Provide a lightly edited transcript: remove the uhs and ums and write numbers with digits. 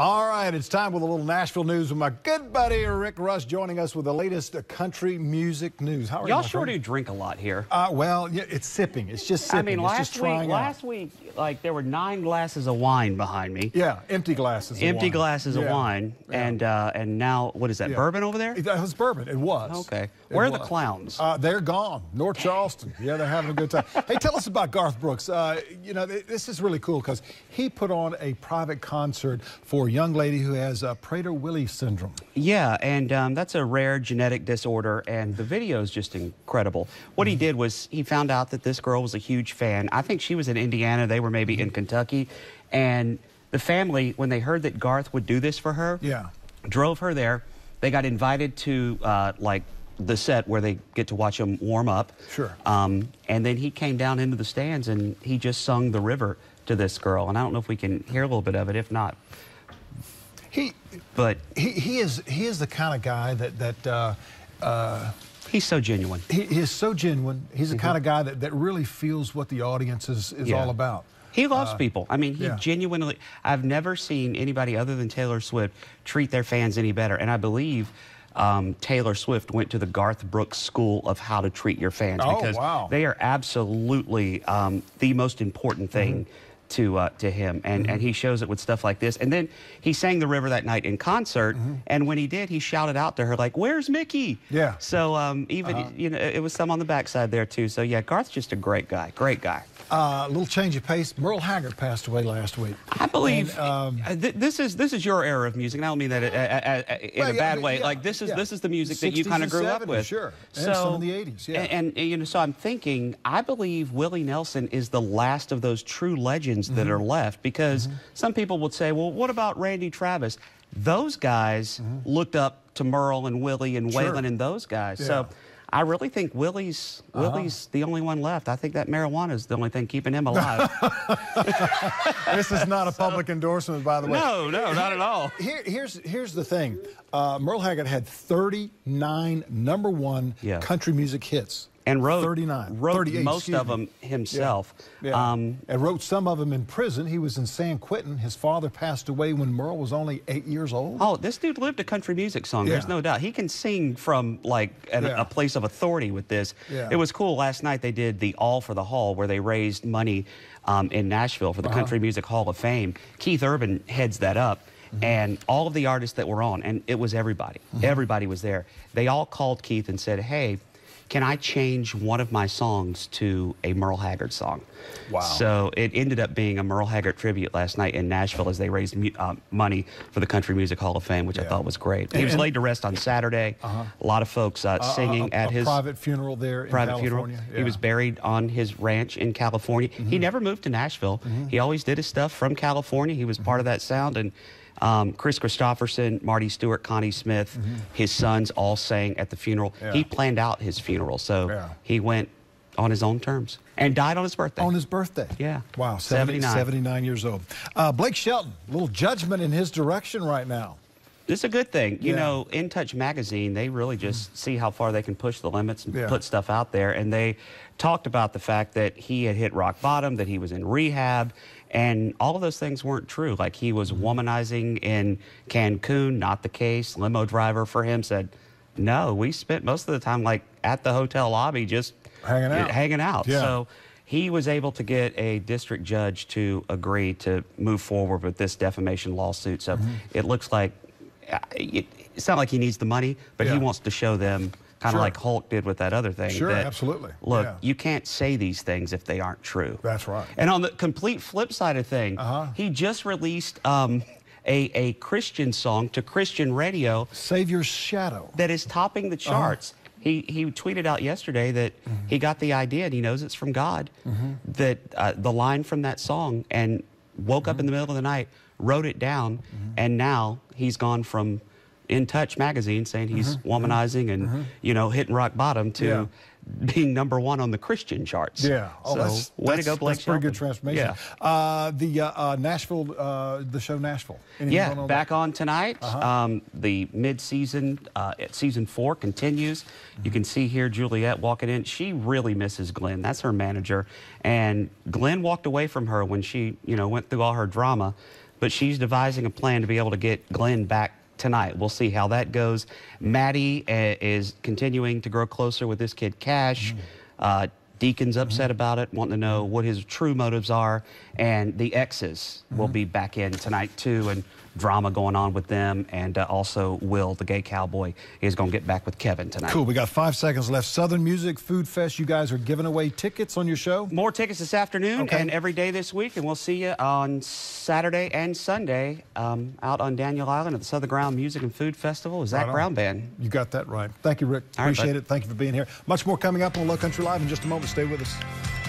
All right, it's time with a little Nashville news with my good buddy Rick Russ joining us with the latest country music news. How are you? Y'all sure do drink a lot here. Well, yeah, it's sipping. It's just sipping. I mean, last week, like there were 9 glasses of wine behind me. Yeah, empty glasses. Empty glasses of wine, yeah. And now what is that? Bourbon over there? It was bourbon. It was. Okay. Where are the clowns? They're gone. North Charleston. Yeah, they're having a good time. Hey, tell us about Garth Brooks. You know, this is really cool because he put on a private concert for a young lady who has Prader-Willi syndrome. Yeah, and that's a rare genetic disorder, and the video is just incredible. What he did was he found out that this girl was a huge fan. I think she was in Indiana. They were maybe in Kentucky. And the family, when they heard that Garth would do this for her, drove her there. They got invited to, like, the set where they get to watch him warm up. Sure. And then he came down into the stands, and he just sung The River to this girl. And I don't know if we can hear a little bit of it. If not... He is the kind of guy that he's so genuine. He is so genuine. He's the kind of guy that really feels what the audience is all about. He loves people. I mean, he genuinely. I've never seen anybody other than Taylor Swift treat their fans any better. And I believe Taylor Swift went to the Garth Brooks School of how to treat your fans because they are absolutely the most important thing. To him, and he shows it with stuff like this. And then he sang The River that night in concert, and when he did, he shouted out to her like, "Where's Mickey?" Yeah. So even you know, it was some on the backside there too. So yeah, Garth's just a great guy. Great guy. A little change of pace. Merle Haggard passed away last week. I believe this is your era of music. And I don't mean that in a bad way. Like this is the music that you kind of grew up with. Sure. And so, some of the 80s. Yeah. And you know, so I'm thinking, I believe Willie Nelson is the last of those true legends that are left, because some people would say, well, what about Randy Travis? Those guys looked up to Merle and Willie and Waylon and those guys. Yeah. So I really think Willie's the only one left. I think that marijuana is the only thing keeping him alive. This is not a public endorsement, by the way. No, not at all. Here's the thing. Merle Haggard had 39 #1 country music hits. And wrote 38, most of them himself. Yeah. And wrote some of them in prison. He was in San Quentin. His father passed away when Merle was only 8 years old. Oh, this dude lived a country music song. There's no doubt. He can sing from, like, a place of authority with this. Yeah. It was cool. Last night they did the All for the Hall, where they raised money in Nashville for the Country Music Hall of Fame. Keith Urban heads that up. And all of the artists that were on, and it was everybody. Everybody was there. They all called Keith and said, hey, can I change one of my songs to a Merle Haggard song? Wow. So it ended up being a Merle Haggard tribute last night in Nashville as they raised money for the Country Music Hall of Fame, which I thought was great. He was laid to rest on Saturday. A lot of folks singing at his private funeral there in California. Funeral. He was buried on his ranch in California. He never moved to Nashville. He always did his stuff from California. He was part of that sound. And Chris Christopherson, Marty Stewart, Connie Smith, his sons all sang at the funeral. He planned out his funeral, so he went on his own terms and died on his birthday. On his birthday? Yeah. Wow, 79 years old. Blake Shelton, a little judgment in his direction right now. It's a good thing. You know, In Touch magazine, they really just see how far they can push the limits and put stuff out there. And they talked about the fact that he had hit rock bottom, that he was in rehab, and all of those things weren't true. Like, he was womanizing in Cancun, not the case. Limo driver for him said, no, we spent most of the time, like, at the hotel lobby just hanging out. Yeah. So he was able to get a district judge to agree to move forward with this defamation lawsuit. So it looks like it's not like he needs the money, but he wants to show them, kind of like Hulk did with that other thing. Sure, that, absolutely. Look, you can't say these things if they aren't true. That's right. And on the complete flip side of thing, he just released a Christian song to Christian radio. Savior's Shadow. That is topping the charts. He tweeted out yesterday that he got the idea, and he knows it's from God, that the line from that song, and woke up in the middle of the night, wrote it down, and now he's gone from In Touch magazine saying he's womanizing and, you know, hitting rock bottom to being #1 on the Christian charts. Yeah. Oh, so, way to go, Blake That's pretty good transformation. Yeah. Nashville, the show Nashville. Anything back on tonight. The mid-season, season 4 continues. You can see here Juliet walking in. She really misses Glenn. That's her manager. And Glenn walked away from her when she, you know, went through all her drama. but she's devising a plan to be able to get Glenn back tonight. We'll see how that goes. Maddie is continuing to grow closer with this kid, Cash. Deacon's upset about it, wanting to know what his true motives are. And the exes will be back in tonight, too, and drama going on with them. And also Will, the gay cowboy, is going to get back with Kevin tonight. Cool. We got 5 seconds left. Southern Music Food Fest. You guys are giving away tickets on your show? More tickets this afternoon and every day this week. And we'll see you on Saturday and Sunday out on Daniel Island at the Southern Ground Music and Food Festival with Zach Brown Band. You got that right. Thank you, Rick. Appreciate it. Thank you for being here. Much more coming up on Low Country Live in just a moment. Stay with us.